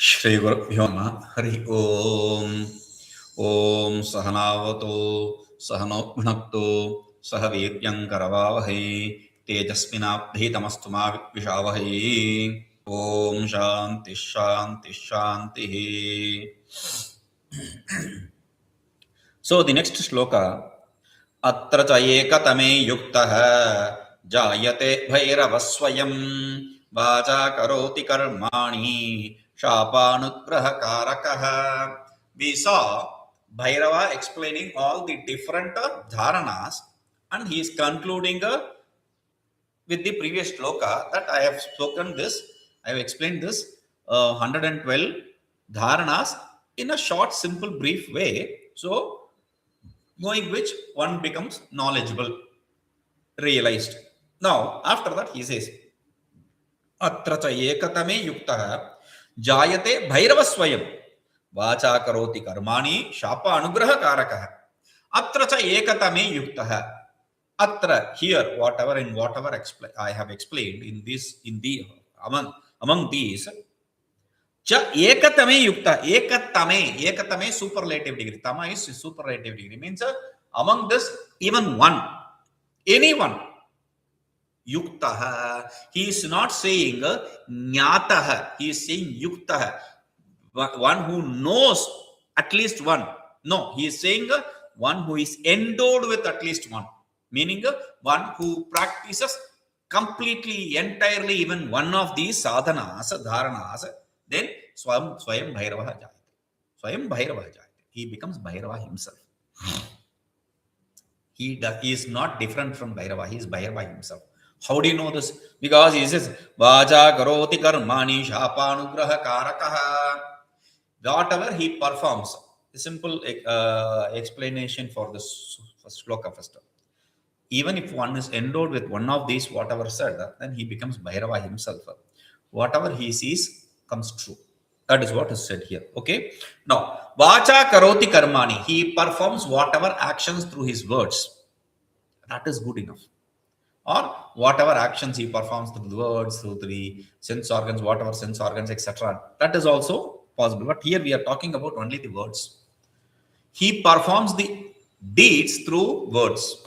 श्रीगुरुभ्यो नमः हरि ओम ओम सहनावतो सहनो भुनक्तु सह वीर्यं करवावहै तेजस्विनावधीतमस्तु मा विद्विषावहै ओम शांति शांति शांति. So the next shloka, atra caikamate yuktah jāyate bhairavaḥ svayam vācā karoti karmāṇi śrīdevī. We saw Bhairava explaining all the different dharanas, and he is concluding with the previous shloka that I have explained this 112 dharanas in a short, simple, brief way. So, knowing which one becomes knowledgeable, realized. Now, after that, he says, atra caikamate yuktah jāyate bhairavaḥ svayam vācā karoti karmāṇi śrīdevī. Atra caikamate yuktah. Atra, here, whatever I have explained among these, cha ekatamate yukta. Ekatame superlative degree. Tama is superlative degree. Means among this, even one, anyone. Yuktaha. He is not saying nyataha. He is saying yuktaha. One who knows at least one. No, he is saying one who is endowed with at least one. Meaning one who practices completely, entirely, even one of these sadhanas, dharanas, then svayam bhairavaḥ jāyate. Svayam bhairavaḥ jāyate. He becomes Bhairava himself. He is not different from Bhairava. He is Bhairava himself. How do you know this? Because he says, vācā karoti karmāṇi śāpānugrahakārakaḥ. Whatever he performs. A simple explanation for this shloka first. Even if one is endowed with one of these, whatever said, then he becomes Bhairava himself. Whatever he sees comes true. That is what is said here. Okay. Now, vācā karoti karmāṇi. He performs whatever actions through his words. That is good enough. Or whatever actions he performs through the words, through the sense organs, whatever sense organs, etc. That is also possible. But here we are talking about only the words. He performs the deeds through words.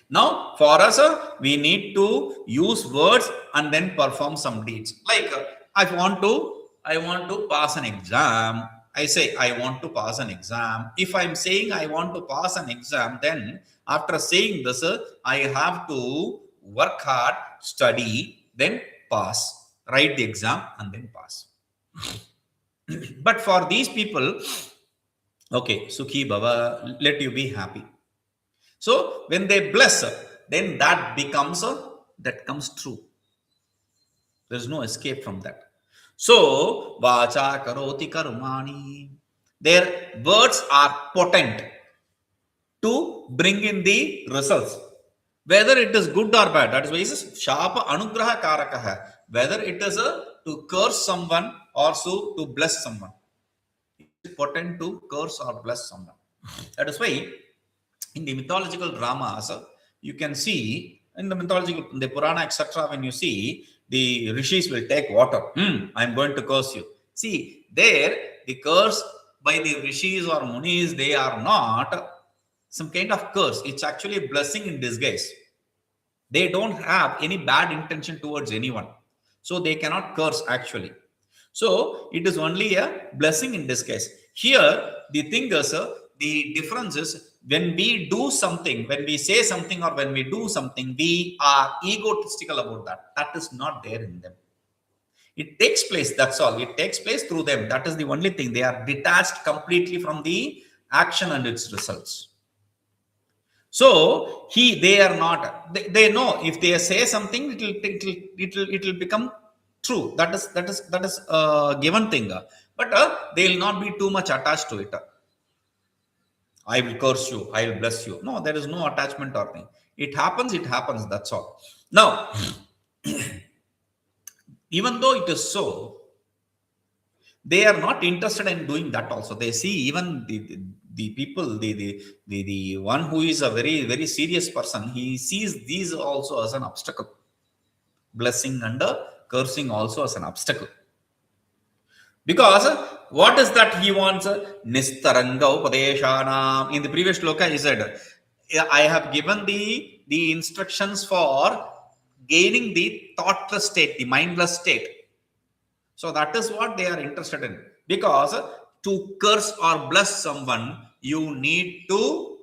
Now, for us, we need to use words and then perform some deeds. Like, I want to pass an exam. I say, I want to pass an exam. If I'm saying I want to pass an exam, then after saying this, I have to work hard, study, then pass, write the exam, and then pass. But for these people, okay, Sukhi Bhava, let you be happy. So when they bless, then that comes true. There is no escape from that. So vācā karoti karmāṇi. Their words are potent to bring in the results, whether it is good or bad. That is why he says śāpānugrahakārakaḥ. Whether it is to curse someone or so to bless someone. It is potent to curse or bless someone. That is why in the mythological dramas, you can see in the Purana, etc., when you see the rishis will take water. I'm going to curse you. See, there the curse by the rishis or munis, they are not some kind of curse. It's actually a blessing in disguise. They don't have any bad intention towards anyone. So they cannot curse actually. So it is only a blessing in disguise. Here, the thing is, the difference is when we do something, when we say something or when we do something, we are egotistical about that. That is not there in them. It takes place, that's all. It takes place through them. That is the only thing. They are detached completely from the action and its results. So they are not. They know if they say something, it will become true. That is a given thing. But they will not be too much attached to it. I will curse you, I will bless you. No, there is no attachment or thing. It happens, that's all. Now, even though it is so, they are not interested in doing that also. They see even the people, the one who is a very, very serious person, he sees these also as an obstacle. Blessing and cursing also as an obstacle. Because what is that he wants? Nistaranga upadeshanam. In the previous shloka, he said, I have given the instructions for gaining the thoughtless state, the mindless state. So that is what they are interested in. Because to curse or bless someone, you need to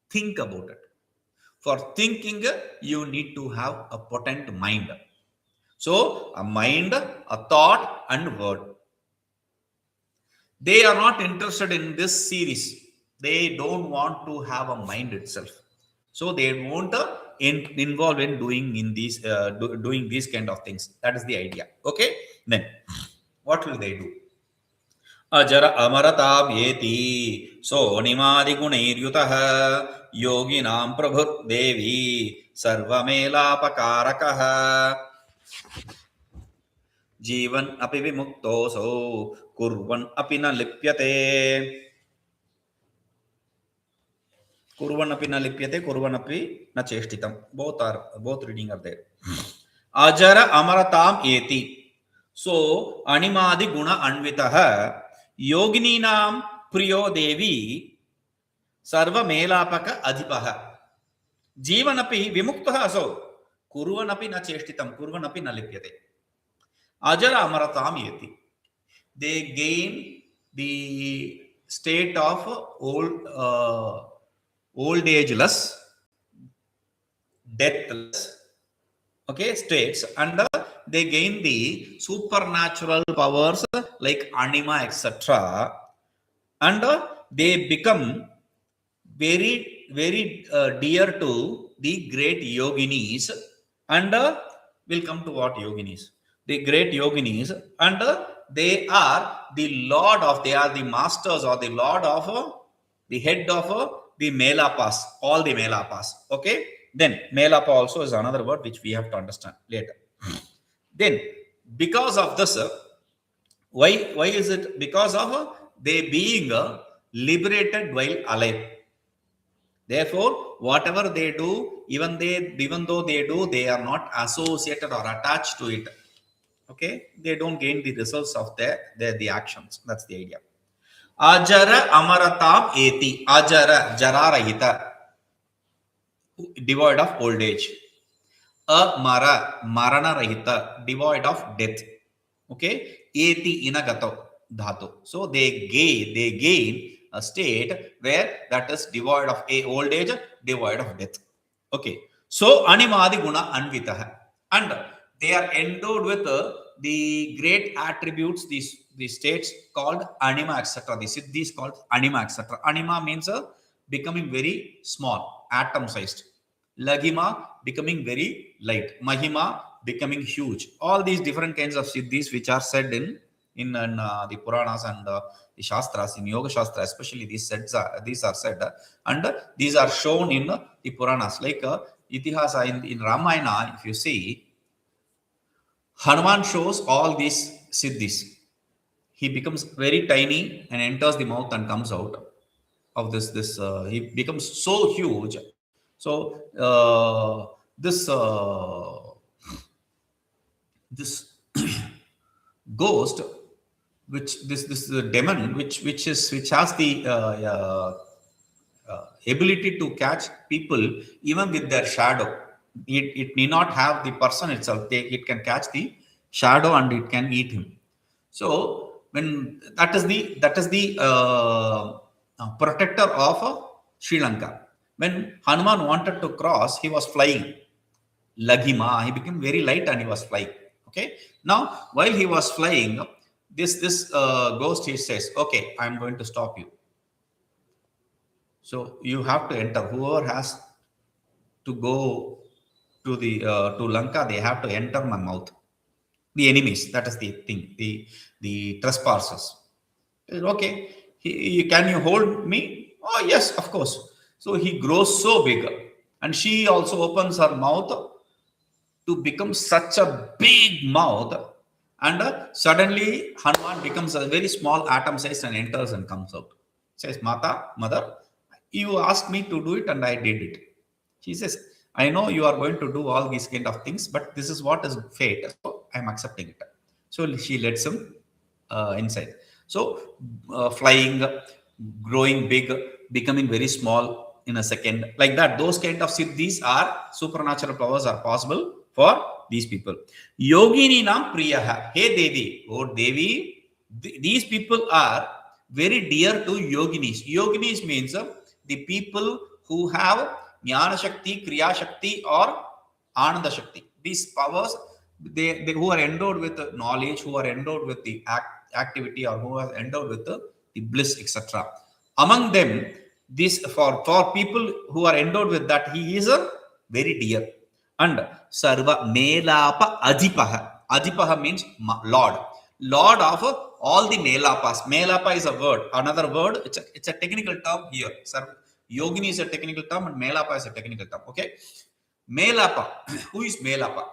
think about it. For thinking, you need to have a potent mind. So a mind, a thought, and word. They are not interested in this series. They don't want to have a mind itself. So they won't involve in doing doing these kind of things. That is the idea. Okay. Then what will they do? ajarāmaratāmeti so nimādigunairyutah yoginīnāṃ devi sarvamelāpakādhipaḥ jīvannapi vimukto'sau kurvannapi na lipyate. Kurvannapi na lipyate, kurvannapi na cheshtitam. Both reading are there. ajarāmaratāmeti. So animadi guna anvitah yoginīnāṃ priyo devi sarvamelāpakādhipaḥ jīvannapi vimukto'sau kurvannapi na cheshtitam kurvannapi na lipyate. ajarāmaratāmeti. They gain the state of old ageless, deathless, okay, states, and they gain the supernatural powers like anima, etc. And they become very, very dear to the great yoginis. And we'll come to what yoginis. The great yoginis, and they are the lord of, they are the masters or the lord of, the head of the melapas, all the melapas. Okay. Then melapa also is another word which we have to understand later. Then because of this, why is it? Because of they being liberated while alive. Therefore, whatever they do, even though they do, they are not associated or attached to it. Okay, they don't gain the results of the actions. That's the idea. ajarāmaratāmeti. Ajara, jararahita, devoid of old age. Marana rahita, devoid of death. Okay, eti inagato dhatu. So they gain a state where that is devoid of old age, devoid of death. Okay, so animadi guna anvitah, and they are endowed with the great attributes, these states called anima, etc. The siddhis called anima, etc. Anima means becoming very small, atom sized. Laghima becoming very light. Mahima becoming huge. All these different kinds of siddhis which are said in the Puranas and the Shastras, in Yoga Shastra, especially these are said, and these are shown in the Puranas. Like Itihasa in Ramayana, if you see, Hanuman shows all these siddhis. He becomes very tiny and enters the mouth and comes out of this. He becomes so huge. So this ghost, which this demon, which has the ability to catch people even with their shadow. It need not have the person itself. It can catch the shadow and it can eat him. So when that is the protector of Sri Lanka. When Hanuman wanted to cross, he was flying. Laghima, he became very light and he was flying. Okay. Now, while he was flying, this ghost, he says, "Okay, I'm going to stop you. So you have to enter. Whoever has to go to the to Lanka, they have to enter my mouth. The enemies. That is the thing. The trespassers. Okay. Can you hold me? Oh yes, of course." So he grows so big, and she also opens her mouth to become such a big mouth, and suddenly Hanuman becomes a very small atom size and enters and comes out. Says, Mother, you asked me to do it and I did it. She says, I know you are going to do all these kind of things, but this is what is fate. So I'm accepting it. So she lets him inside. So flying, growing big, becoming very small in a second, like that. Those kind of siddhis are supernatural powers are possible for these people. Yoginīnāṃ priyo. Hey Devi, oh Devi, these people are very dear to yoginis. Yoginis means the people who have jnana shakti, kriya shakti, or ananda shakti. These powers, they who are endowed with knowledge, who are endowed with the activity, or who are endowed with the bliss, etc. Among them, this for people who are endowed with that, he is a very dear. And sarvamelāpakādhipaḥ. Adhipaḥ means Lord. Lord of all the melapas. Melapa is a word. Another word. It's a technical term here. Yogini is a technical term and melapa is a technical term. Okay. Melapa. Who is melapa?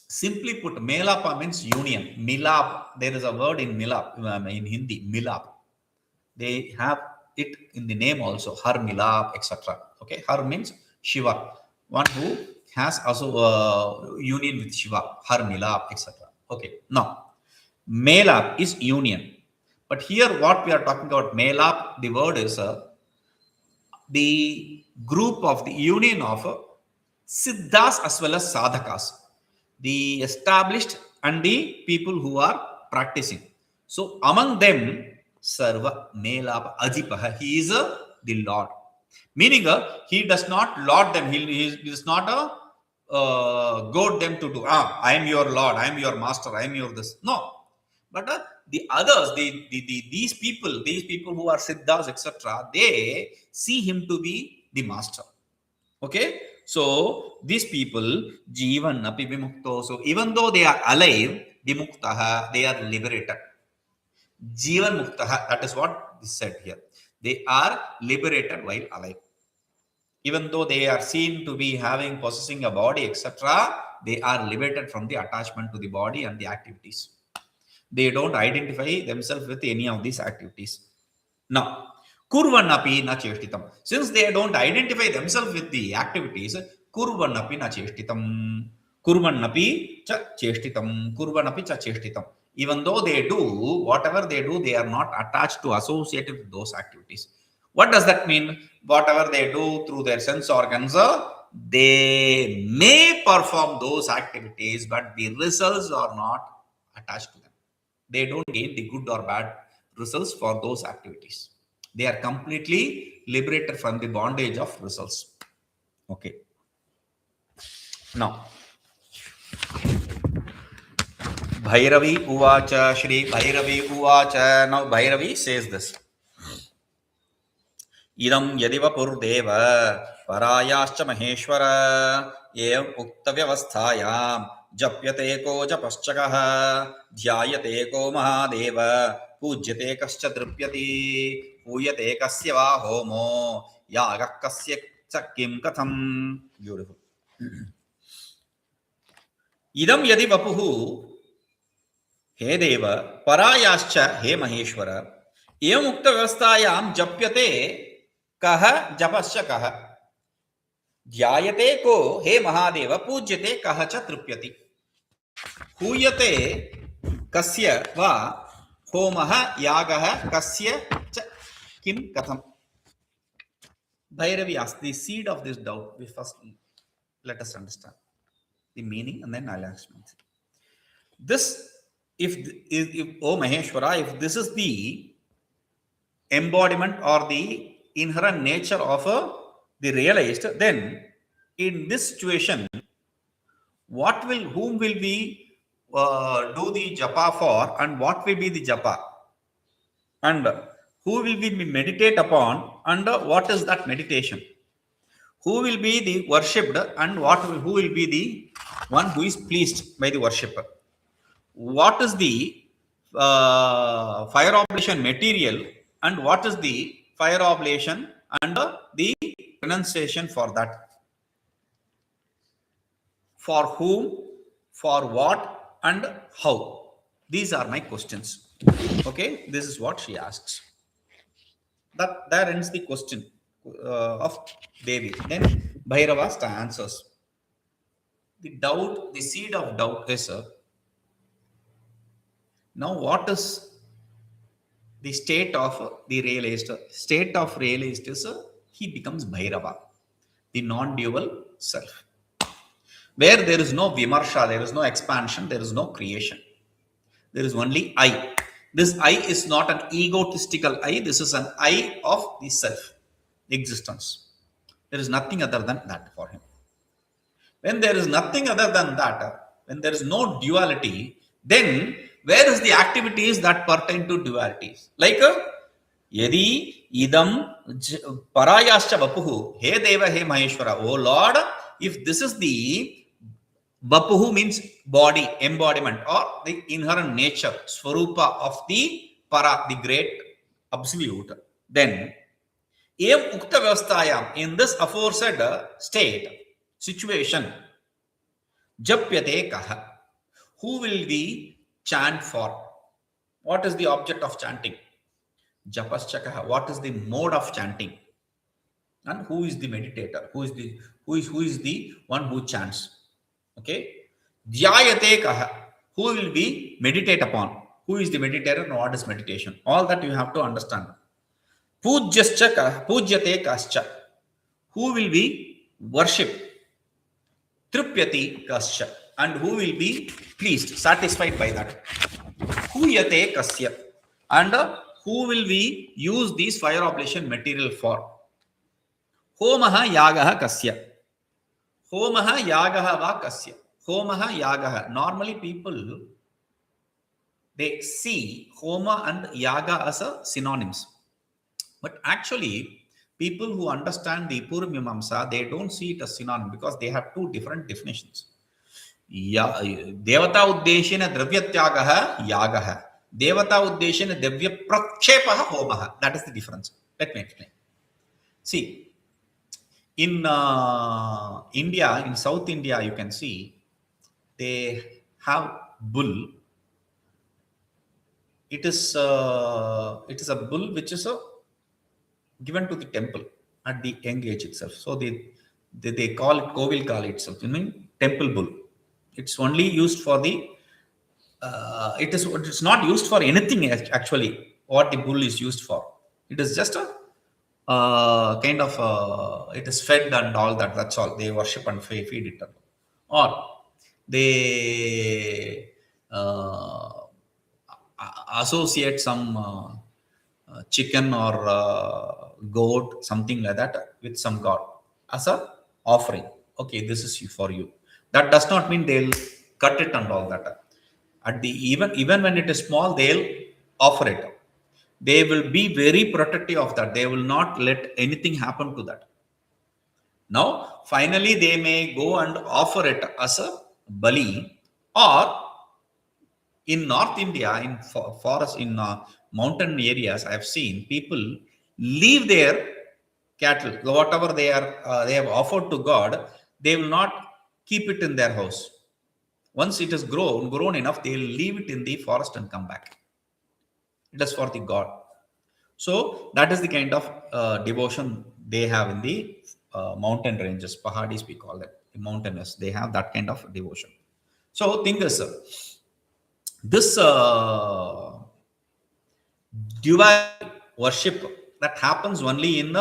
Simply put, melapa means union. Milap. There is a word in milap in Hindi. Milap. They have it in the name also. Har milap, etc. Okay. Har means Shiva. One who has also union with Shiva. Har milap, etc. Okay. Now, melap is union. But here what we are talking about, melap, the word is the group of the union of siddhas as well as sadhakas. The established and the people who are practicing. So among them, sarvamelāpakādhipaḥ, he is the Lord. Meaning, he does not lord them. He does not goad them to do. I am your Lord. I am your master. I am your this. No, but the others, these people who are siddhas, etc. They see him to be the master. Okay. So these people, jīvannapi vimukto'sau, even though they are alive, vimuktaha, they are liberated. Jīvanmuktaha, that is what is said here. They are liberated while alive. Even though they are seen to be possessing a body, etc., they are liberated from the attachment to the body and the activities. They don't identify themselves with any of these activities. Now, kurvannapi na cheshtitam. Since they don't identify themselves with the activities, kurvannapi na cheshtitam. Kurvannapi cha cheshtitam. Kurvannapi cha cheshtitam. Even though they do, whatever they do, they are not attached to associated with those activities. What does that mean? Whatever they do through their sense organs, they may perform those activities, but the results are not attached to them. They don't gain the good or bad results for those activities. They are completely liberated from the bondage of results. Okay. Now, Bhairavi uvāca, śrīdevī uvāca. Now Bhairavi says this. Idaṃ yadi vapurdeva, parāyāśca maheśvara, evamuktavyavasthāyāṃ, japyate ko japaśca, dhyāyate ko mahādeva, pūjyate kasya lipyate, pūjyate kasya vā homo, yāgah kasya kim katham. Beautiful. Idaṃ yadi vapuhu, hey Dev, parāyāśca, hey maheśvara, evamuktavyavasthāyāṃ japyate कह japaśca कह, dhyāyate को हे महादेव, पूज्यते कह च तृप्यति, पूयते कस्य वा होमः यागः कस्य च किम कथम. Bhairavi asks the seed of this doubt. We first let us understand the meaning and then I'll explain. This, if oh Maheshwara, if this is the embodiment or the inherent nature of the realized, then in this situation, whom will we do the japa for, and what will be the japa, and who will we meditate upon, and what is that meditation? Who will be the worshipped, and who will be the one who is pleased by the worshipper? What is the fire oblation material, and what is the fire oblation and the renunciation for that? For whom, for what, and how? These are my questions. Okay, this is what she asks. There ends the question of Devi. Then Bhairavaḥ answers. The doubt, the seed of doubt is Now, what is the state of the realized? State of realized is he becomes bhairava, the non-dual self, where there is no vimarsha, there is no expansion, there is no creation. There is only I. This I is not an egotistical I. This is an I of the self existence. There is nothing other than that for him. When there is nothing other than that, when there is no duality, then where is the activities that pertain to dualities? Like yadi idaṃ parāyāśca vapuhu, he deva, he maheśvara. Oh Lord, if this is the vapuhu means body, embodiment, or the inherent nature, swarupa of the para, the great absolute, then evamuktavyavasthāyāṃ, in this aforesaid state, situation, japyate kaḥ, who will we chant for? What is the object of chanting? Japaśca, what is the mode of chanting? And who is the meditator? Who is the one who chants? Okay. Dhyāyate kaḥ, who will we meditate upon? Who is the meditator and what is meditation? All that you have to understand. Pūjyate kaśca, who will we worship? Lipyate kaśca, and who will be pleased, satisfied by that? Pūjyate kasya, and who will we use these fire oblation material for? Homaha yagaha kasya. Homaha yagaha va kasya. Homaha yagaha. Normally people, they see homa and yaga as a synonyms. But actually, people who understand the Purvamamsa, they don't see it as synonym because they have two different definitions. Devata uddeshena dravyatyagaha yagaha. Devata uddeshena devya prakshepaha homaha. That is the difference. Let me explain. See, in India, in South India, you can see they have bull. It is a bull which is given to the temple at the young age itself. So they call it Kovil Kali itself. I mean temple bull. It's only used for the. It's not used for anything actually. What the bull is used for, it is just a kind of it is fed and all that. That's all. They worship and feed it, or they associate some chicken or goat, something like that, with some god as a offering. Okay, this is for you. That does not mean they'll cut it and all that. At the even when it is small, they'll offer it. They will be very protective of that. They will not let anything happen to that. Now, finally, they may go and offer it as a bali, or in North India, in forest, in mountain areas, I have seen people leave their cattle, whatever they have offered to God, they will not keep it in their house. Once it is grown enough, they will leave it in the forest and come back. It is for the God. So that is the kind of devotion they have in the mountain ranges. Pahadis we call them, the mountainous. They have that kind of devotion. So think is this dual worship that happens only in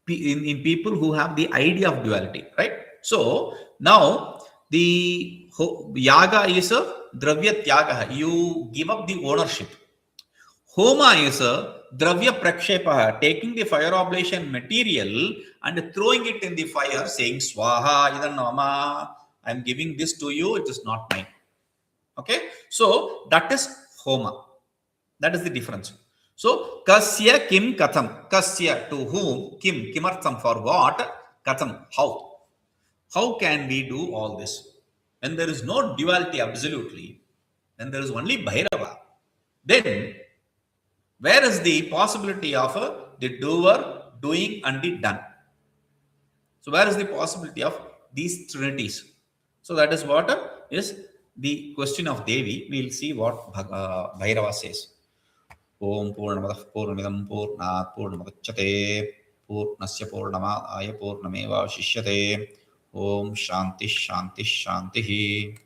in people who have the idea of duality, right? So now the yaga is a dravya tyagaha. You give up the ownership. Homa is a dravya prakshepaha, taking the fire oblation material and throwing it in the fire, saying swaha idaṃ, I am giving this to you, it is not mine. Okay, so that is homa. That is the difference. So kasya kim katham, kasya to whom, kim kimartham, for what, katham, how can we do all this? When there is no duality absolutely, when there is only bhairava, then where is the possibility of the doer, doing, and the done? So where is the possibility of these trinities? So that is what is the question of Devi. We will see what Bhairava says. Om Purnamadah Purnamidam Purnat Purnamudachyate Purnasya Purnamadaya Purnameva Shishyate. Om Shanti Shanti Shanti.